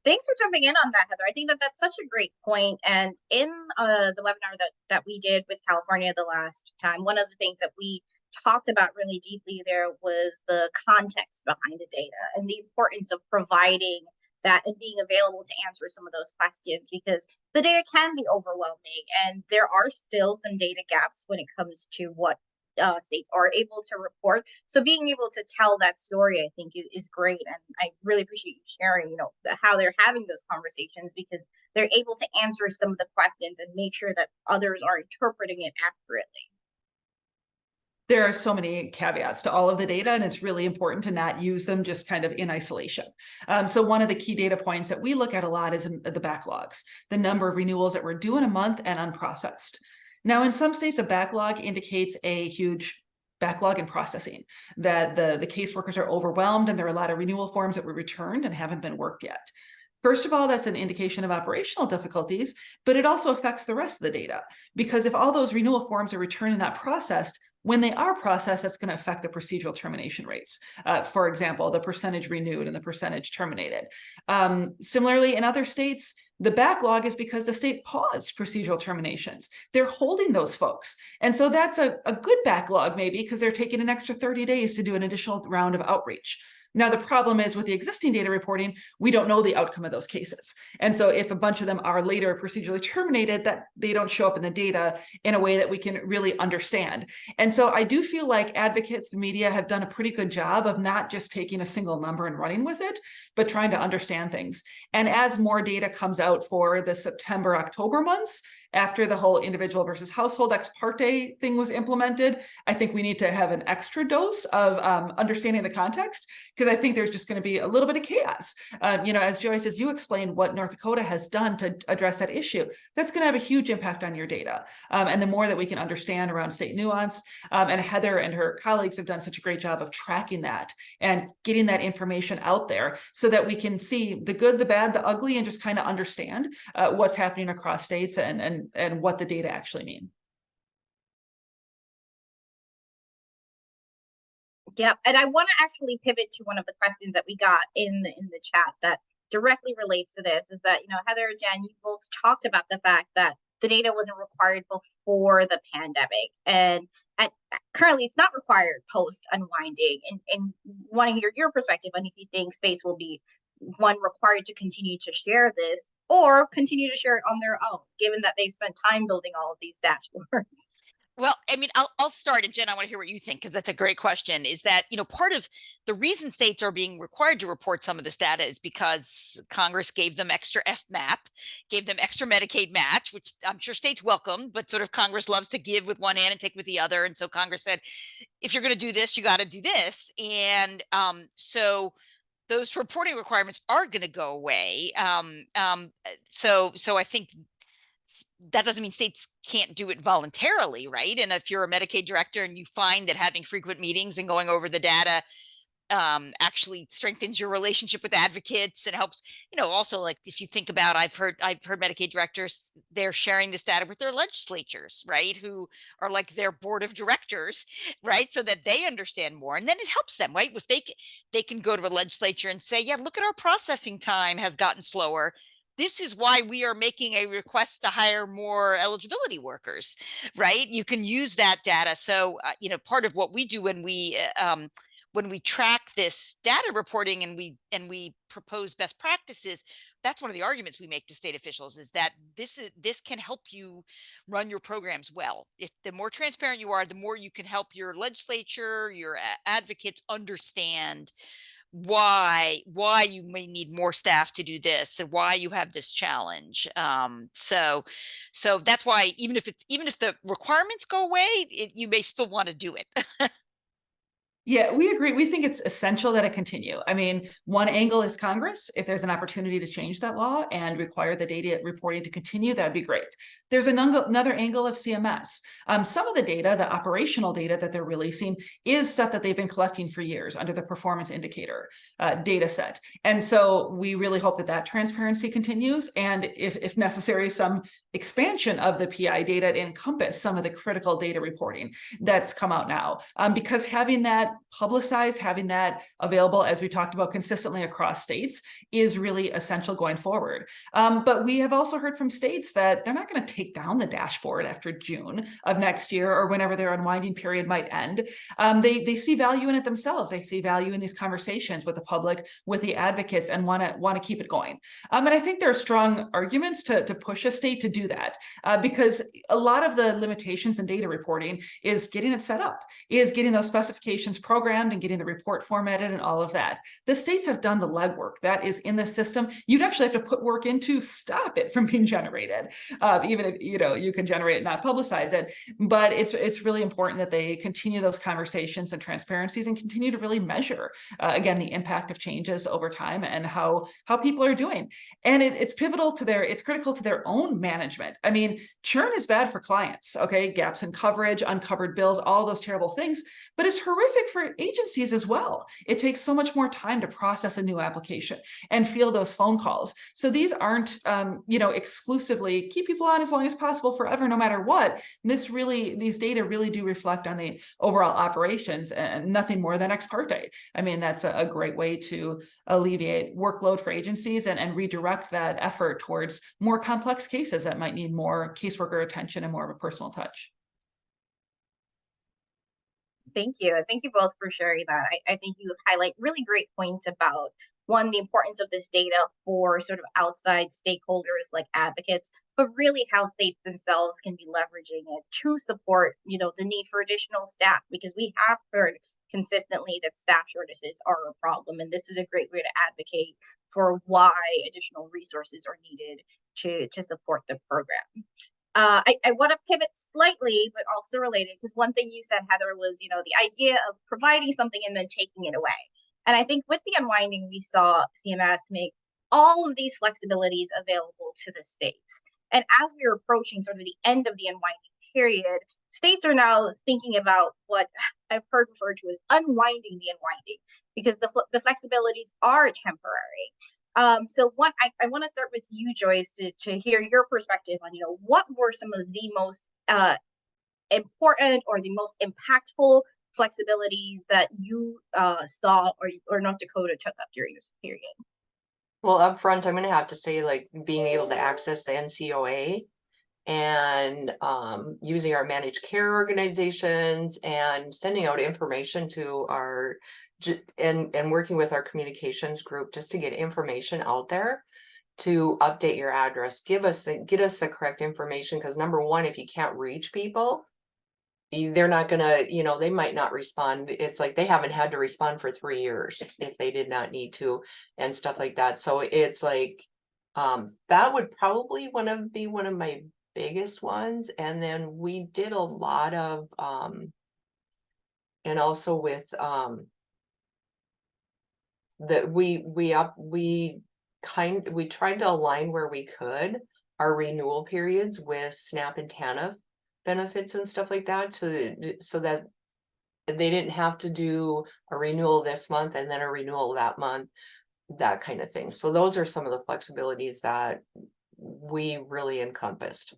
Thanks for jumping in on that, Heather. I think that's such a great point. And in the webinar that we did with California the last time, one of the things that we talked about really deeply there was the context behind the data and the importance of providing that and being available to answer some of those questions, because the data can be overwhelming and there are still some data gaps when it comes to what states are able to report. So being able to tell that story, I think, is great. And I really appreciate you sharing, how they're having those conversations, because they're able to answer some of the questions and make sure that others are interpreting it accurately. There are so many caveats to all of the data, and it's really important to not use them just kind of in isolation. So one of the key data points that we look at a lot is the backlogs, the number of renewals that were due in a month and unprocessed. Now, in some states, a backlog indicates a huge backlog in processing, that the caseworkers are overwhelmed and there are a lot of renewal forms that were returned and haven't been worked yet. First of all, that's an indication of operational difficulties, but it also affects the rest of the data, because if all those renewal forms are returned and not processed, when they are processed, that's going to affect the procedural termination rates. For example, the percentage renewed and the percentage terminated. Similarly, in other states, the backlog is because the state paused procedural terminations. They're holding those folks. And so that's a good backlog, maybe, because they're taking an extra 30 days to do an additional round of outreach. Now, the problem is with the existing data reporting, we don't know the outcome of those cases. And so if a bunch of them are later procedurally terminated, that they don't show up in the data in a way that we can really understand. And so I do feel like advocates, the media have done a pretty good job of not just taking a single number and running with it, but trying to understand things. And as more data comes out for the September, October months, after the whole individual versus household ex parte thing was implemented, I think we need to have an extra dose of understanding the context, because I think there's just going to be a little bit of chaos. As Joyce, as you explained what North Dakota has done to address that issue, that's going to have a huge impact on your data. And the more that we can understand around state nuance, and Heather and her colleagues have done such a great job of tracking that and getting that information out there so that we can see the good, the bad, the ugly, and just kind of understand what's happening across states and what the data actually mean. Yeah, and I want to actually pivot to one of the questions that we got in the chat that directly relates to this. Is that, Heather and Jen, you both talked about the fact that the data wasn't required before the pandemic, and currently it's not required post unwinding. And want to hear your perspective on if you think states will be required to continue to share this or continue to share it on their own, given that they've spent time building all of these dashboards. Well, I mean, I'll start, and Jen, I want to hear what you think, because that's a great question. Is that, part of the reason states are being required to report some of this data is because Congress gave them extra FMAP, gave them extra Medicaid match, which I'm sure states welcomed, but sort of Congress loves to give with one hand and take with the other. And so Congress said, if you're going to do this, you got to do this. And so those reporting requirements are going to go away. So I think that doesn't mean states can't do it voluntarily, right? And if you're a Medicaid director and you find that having frequent meetings and going over the data actually strengthens your relationship with advocates and helps, also, like, if you think about, I've heard Medicaid directors, they're sharing this data with their legislatures, right, who are like their board of directors, right, so that they understand more, and then it helps them, right, if they can go to a legislature and say, yeah, look at our processing time has gotten slower. This is why we are making a request to hire more eligibility workers, right? You can use that data. So, part of what we do when we track this data reporting and we propose best practices, that's one of the arguments we make to state officials, is that this can help you run your programs well. If the more transparent you are, the more you can help your legislature, your advocates understand why you may need more staff to do this and why you have this challenge. So that's why even if the requirements go away, you may still want to do it. Yeah, we agree. We think it's essential that it continue. I mean, one angle is Congress. If there's an opportunity to change that law and require the data reporting to continue, that'd be great. There's another angle of CMS. Some of the data, the operational data that they're releasing, is stuff that they've been collecting for years under the performance indicator data set. And so we really hope that transparency continues. And if necessary, some expansion of the PI data to encompass some of the critical data reporting that's come out now. Because having that publicized, having that available, as we talked about, consistently across states is really essential going forward. But we have also heard from states that they're not going to take down the dashboard after June of next year or whenever their unwinding period might end. They see value in it themselves. They see value in these conversations with the public, with the advocates, and want to keep it going. And I think there are strong arguments to push a state to do that, because a lot of the limitations in data reporting is getting it set up, is getting those specifications programmed and getting the report formatted and all of that. The states have done the legwork that is in the system. You'd actually have to put work in to stop it from being generated, even if you can generate it, not publicize it. But it's really important that they continue those conversations and transparencies and continue to really measure again the impact of changes over time and how people are doing. And it's pivotal to it's critical to their own management. I mean, churn is bad for clients, okay? Gaps in coverage, uncovered bills, all those terrible things, but it's horrific for agencies as well. It takes so much more time to process a new application and field those phone calls. So these aren't, exclusively keep people on as long as possible forever, no matter what. These data really do reflect on the overall operations and nothing more than ex parte. I mean, that's a great way to alleviate workload for agencies and redirect that effort towards more complex cases that might need more caseworker attention and more of a personal touch. Thank you. Thank you both for sharing that. I think you highlight really great points about, one, the importance of this data for sort of outside stakeholders like advocates, but really how states themselves can be leveraging it to support, the need for additional staff, because we have heard consistently that staff shortages are a problem. And this is a great way to advocate for why additional resources are needed to support the program. I want to pivot slightly, but also related, because one thing you said, Heather, was, the idea of providing something and then taking it away. And I think with the unwinding, we saw CMS make all of these flexibilities available to the states. And as we were approaching sort of the end of the unwinding period, states are now thinking about what I've heard referred to as unwinding the unwinding, because the flexibilities are temporary. So I want to start with you, Joyce, to hear your perspective on, what were some of the most important or the most impactful flexibilities that you saw or North Dakota took up during this period? Well, up front, I'm going to have to say, like, being able to access the NCOA and using our managed care organizations and sending out information to our and working with our communications group just to get information out there to update your address, get us the correct information. Because number one, if you can't reach people, they're not gonna, they might not respond. It's like they haven't had to respond for 3 years if they did not need to and stuff like that. So it's like, that would probably be one of my biggest ones. And then we did a lot of, and also with, that we tried to align where we could our renewal periods with SNAP and TANF benefits and stuff like that so that they didn't have to do a renewal this month and then a renewal that month, that kind of thing. So those are some of the flexibilities that we really encompassed.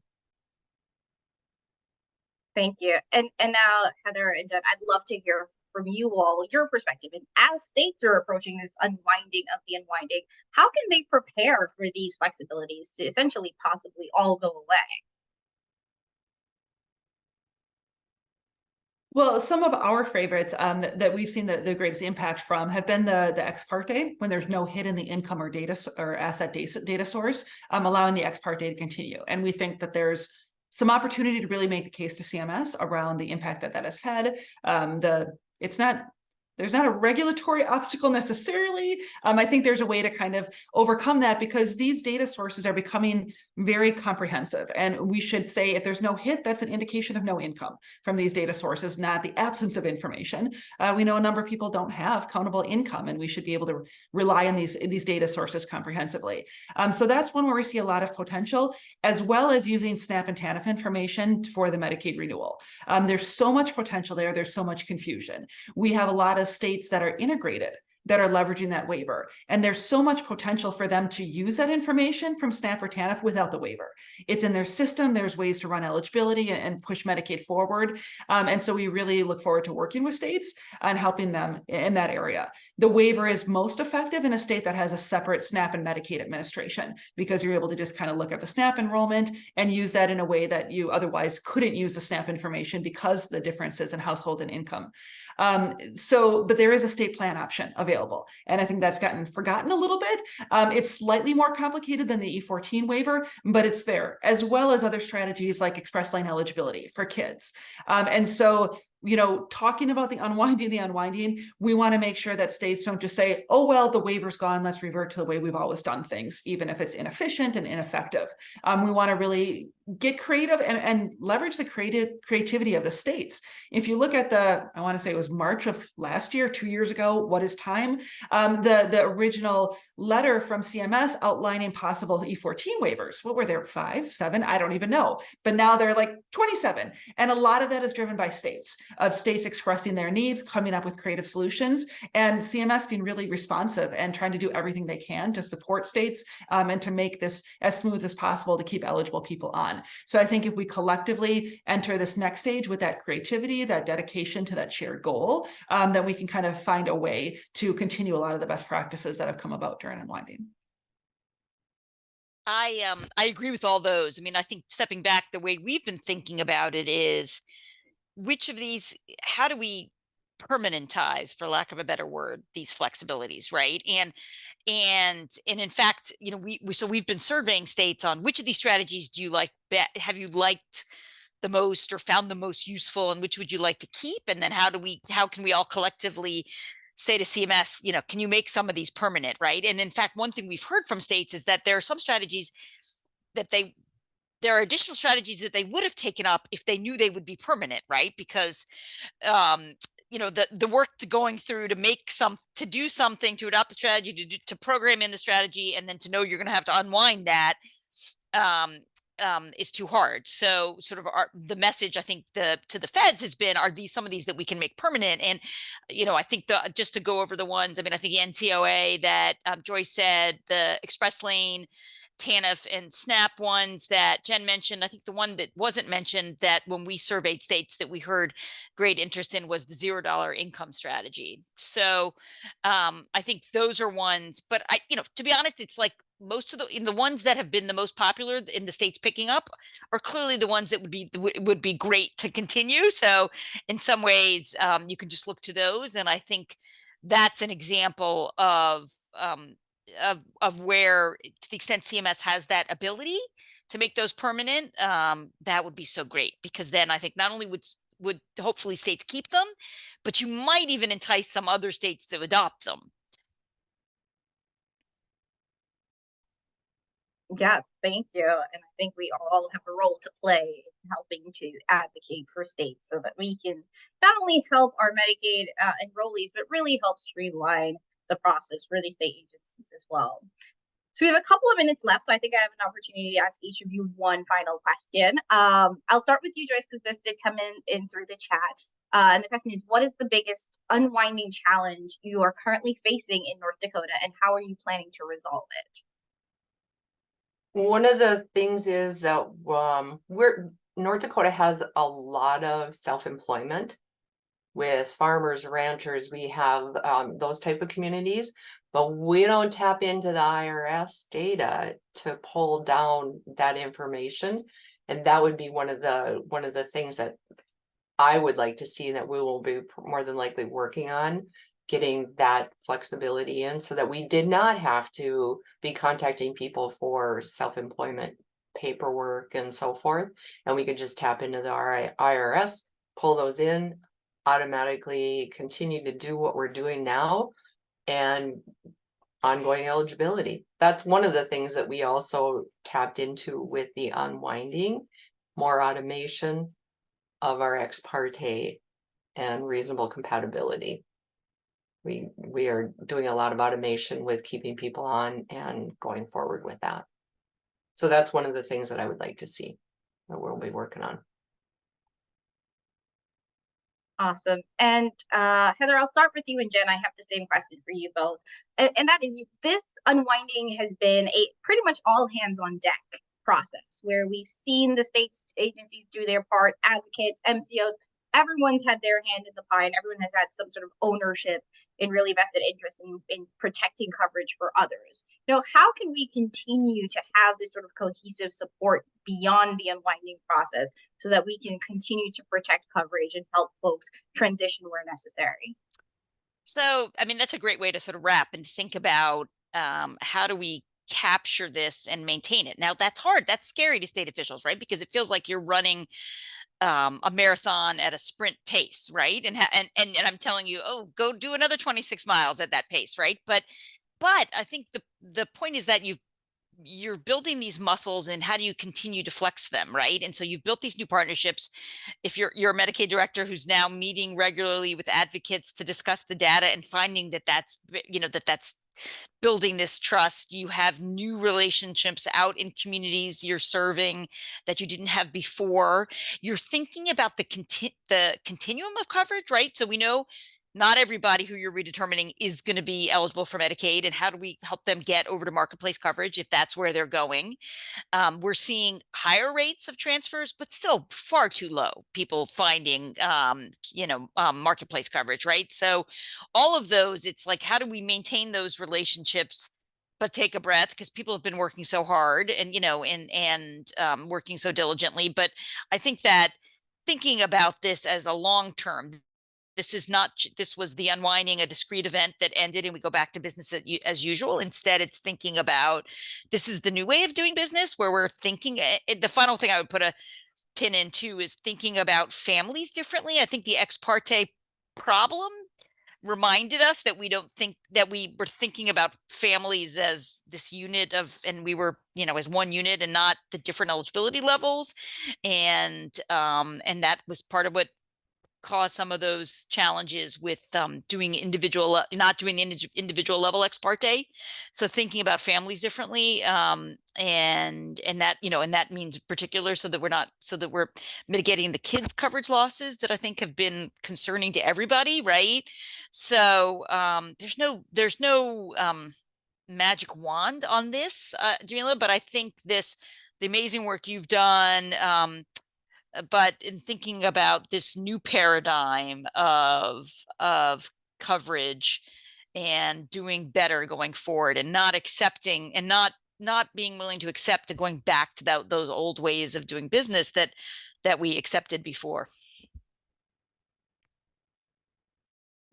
Thank you. And now, Heather and Jen, I'd love to hear from you all your perspective. And as states are approaching this unwinding of the unwinding, how can they prepare for these flexibilities to essentially possibly all go away? Well, some of our favorites that we've seen the greatest impact from have been the ex parte, when there's no hit in the income or data or asset data source, allowing the ex parte to continue. And we think that there's some opportunity to really make the case to CMS around the impact that has had. There's not a regulatory obstacle necessarily. I think there's a way to kind of overcome that because these data sources are becoming very comprehensive. And we should say if there's no hit, that's an indication of no income from these data sources, not the absence of information. We know a number of people don't have countable income, and we should be able to rely on these data sources comprehensively. So that's one where we see a lot of potential, as well as using SNAP and TANF information for the Medicaid renewal. There's so much potential there. There's so much confusion. We have a lot of states that are integrated that are leveraging that waiver. And there's so much potential for them to use that information from SNAP or TANF without the waiver. It's in their system. There's ways to run eligibility and push Medicaid forward. And so we really look forward to working with states and helping them in that area. The waiver is most effective in a state that has a separate SNAP and Medicaid administration, because you're able to just kind of look at the SNAP enrollment and use that in a way that you otherwise couldn't use the SNAP information because the differences in household and income. But there is a state plan option available. And I think that's gotten forgotten a little bit. It's slightly more complicated than the E14 waiver, but it's there, as well as other strategies like express lane eligibility for kids. And so, talking about the unwinding, we want to make sure that states don't just say, oh, well, the waiver's gone, let's revert to the way we've always done things, even if it's inefficient and ineffective. We want to really get creative and leverage the creativity of the states. If you look at I want to say it was March of last year, 2 years ago, What is Time? The original letter from CMS outlining possible E14 waivers. What were there, 5, 7? I don't even know. But now they're like 27. And a lot of that is driven by states, of states expressing their needs, coming up with creative solutions, and CMS being really responsive and trying to do everything they can to support states and to make this as smooth as possible to keep eligible people on. So I think if we collectively enter this next stage with that creativity, that dedication to that shared goal, then we can kind of find a way to continue a lot of the best practices that have come about during unwinding. I agree with all those. I mean, I think stepping back, the way we've been thinking about it is which of these, how do we permanentize, for lack of a better word, these flexibilities, right? And in fact, we've been surveying states on which of these strategies do you like, have you liked the most or found the most useful, and which would you like to keep? And then how can we all collectively say to CMS, can you make some of these permanent, right? And in fact, one thing we've heard from states is that there are some strategies that there are additional strategies that they would have taken up if they knew they would be permanent, right? Because the work going through to do something, to adopt the strategy, to program in the strategy, and then to know you're going to have to unwind that is too hard. So sort of the message, I think, to the feds has been, are some of these that we can make permanent? And I think just to go over the ones, I mean, I think the NCOA that Joyce said, the express lane, TANF and SNAP ones that Jen mentioned. I think the one that wasn't mentioned that when we surveyed states that we heard great interest in was the $0 income strategy. So I think those are ones, but to be honest, it's like most of the ones that have been the most popular in the states picking up are clearly the ones that would be great to continue. So in some ways, you can just look to those. And I think that's an example of where, to the extent CMS has that ability to make those permanent, that would be so great, because then I think not only would would hopefully states keep them, but you might even entice some other states to adopt them. Yes, thank you. And I think we all have a role to play in helping to advocate for states so that we can not only help our Medicaid enrollees, but really help streamline the process for the state agencies as well. So we have a couple of minutes left, so I think I have an opportunity to ask each of you one final question. I'll start with you, Joyce, because this did come in through the chat. And the question is, what is the biggest unwinding challenge you are currently facing in North Dakota, and how are you planning to resolve it? One of the things is that North Dakota has a lot of self-employment with farmers, ranchers. We have those type of communities, but we don't tap into the IRS data to pull down that information. And that would be one of the things that I would like to see, that we will be more than likely working on, getting that flexibility in so that we did not have to be contacting people for self-employment paperwork and so forth. And we could just tap into the IRS, pull those in, automatically continue to do what we're doing now, and ongoing eligibility. That's one of the things that we also tapped into with the unwinding, more automation of our ex parte and reasonable compatibility. We are doing a lot of automation with keeping people on and going forward with that. So that's one of the things that I would like to see that we'll be working on. Awesome. And Heather, I'll start with you, and Jen, I have the same question for you both. And that is, this unwinding has been a pretty much all hands on deck process where we've seen the state's agencies do their part, advocates, MCOs, everyone's had their hand in the pie, and everyone has had some sort of ownership in really vested interest in protecting coverage for others. You know, how can we continue to have this sort of cohesive support beyond the unwinding process so that we can continue to protect coverage and help folks transition where necessary? So, I mean, that's a great way to sort of wrap and think about how do we capture this and maintain it. Now, that's hard. That's scary to state officials, right? Because it feels like you're running a marathon at a sprint pace, right? And I'm telling you, oh, go do another 26 miles at that pace, right? But I think the point is that you're building these muscles, and how do you continue to flex them, right? And so you've built these new partnerships. If you're a Medicaid director who's now meeting regularly with advocates to discuss the data and finding that's building this trust, you have new relationships out in communities you're serving that you didn't have before. You're thinking about the continuum of coverage, right? So we know not everybody who you're redetermining is going to be eligible for Medicaid, and how do we help them get over to marketplace coverage if that's where they're going? We're seeing higher rates of transfers, but still far too low people finding marketplace coverage, right? So all of those, it's like, how do we maintain those relationships but take a breath, because people have been working so hard and working so diligently. But I think that thinking about this as a long term, this was the unwinding, a discrete event that ended and we go back to business as usual. Instead, it's thinking about, this is the new way of doing business, where we're thinking, the final thing I would put a pin into is thinking about families differently. I think the ex parte problem reminded us that we were thinking about families as this unit of, and we were, as one unit and not the different eligibility levels. And that was part of what cause some of those challenges with not doing the individual level ex parte. So thinking about families differently, and that means particular, so that we're mitigating the kids' coverage losses that I think have been concerning to everybody, right? So there's no magic wand on this, Jamila, but I think the amazing work you've done, but in thinking about this new paradigm of coverage and doing better going forward, and not accepting and not being willing to accept going back to those old ways of doing business that we accepted before.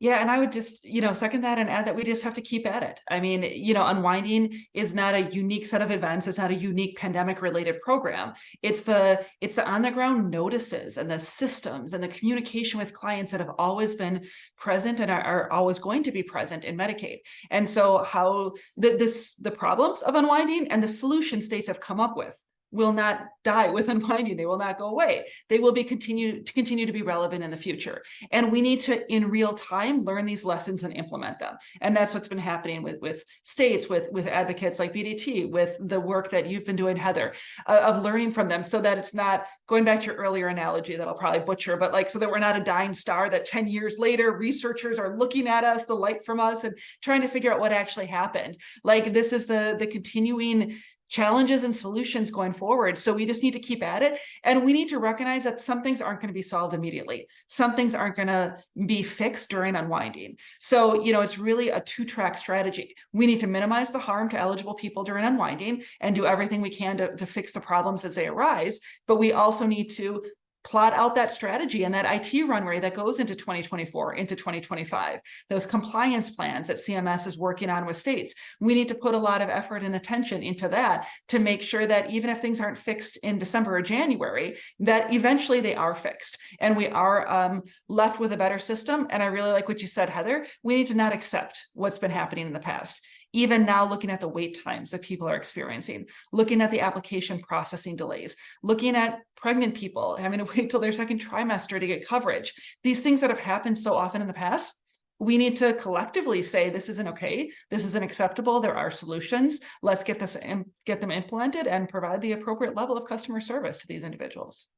Yeah, and I would just, second that and add that we just have to keep at it. I mean, unwinding is not a unique set of events. It's not a unique pandemic related program. It's the on the ground notices and the systems and the communication with clients that have always been present and are always going to be present in Medicaid. And so how the problems of unwinding and the solution states have come up with will not die with unwinding. They will not go away. They will continue to be relevant in the future. And we need to, in real time, learn these lessons and implement them. And that's what's been happening with states, with advocates like BDT, with the work that you've been doing, Heather, of learning from them, so that it's not, going back to your earlier analogy that I'll probably butcher, but like, so that we're not a dying star, that 10 years later, researchers are looking at us, the light from us, and trying to figure out what actually happened. Like, this is the continuing challenges and solutions going forward. So we just need to keep at it. And we need to recognize that some things aren't going to be solved immediately. Some things aren't going to be fixed during unwinding. So, it's really a two-track strategy. We need to minimize the harm to eligible people during unwinding and do everything we can to fix the problems as they arise. But we also need to plot out that strategy and that IT runway that goes into 2024, into 2025, those compliance plans that CMS is working on with states. We need to put a lot of effort and attention into that to make sure that even if things aren't fixed in December or January, that eventually they are fixed and we are left with a better system. And I really like what you said, Heather. We need to not accept what's been happening in the past. Even now, looking at the wait times that people are experiencing, looking at the application processing delays, looking at pregnant people having to wait till their second trimester to get coverage. These things that have happened so often in the past, we need to collectively say, this isn't okay, this isn't acceptable, there are solutions, let's get them implemented and provide the appropriate level of customer service to these individuals.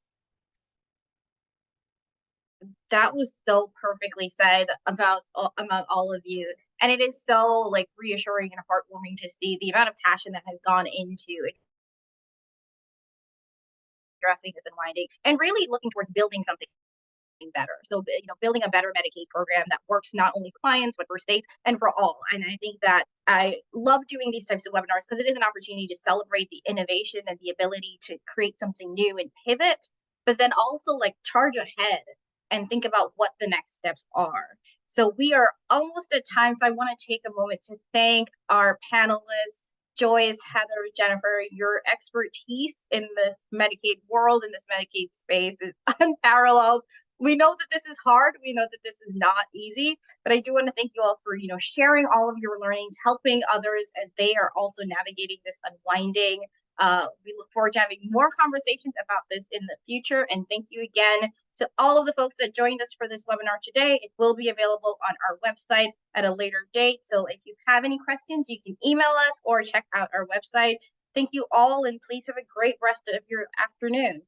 That was so perfectly said among all of you. And it is so reassuring and heartwarming to see the amount of passion that has gone into addressing this unwinding and really looking towards building something better. So, building a better Medicaid program that works not only for clients, but for states and for all. And I think that I love doing these types of webinars because it is an opportunity to celebrate the innovation and the ability to create something new and pivot, but then also charge ahead and think about what the next steps are. So we are almost at time. So I want to take a moment to thank our panelists, Joyce, Heather, Jennifer. Your expertise in this Medicaid world, in this Medicaid space, is unparalleled. We know that this is hard. We know that this is not easy, but I do want to thank you all for, sharing all of your learnings, helping others as they are also navigating this unwinding. We look forward to having more conversations about this in the future. And thank you again to all of the folks that joined us for this webinar today. It will be available on our website at a later date. So if you have any questions, you can email us or check out our website. Thank you all, and please have a great rest of your afternoon.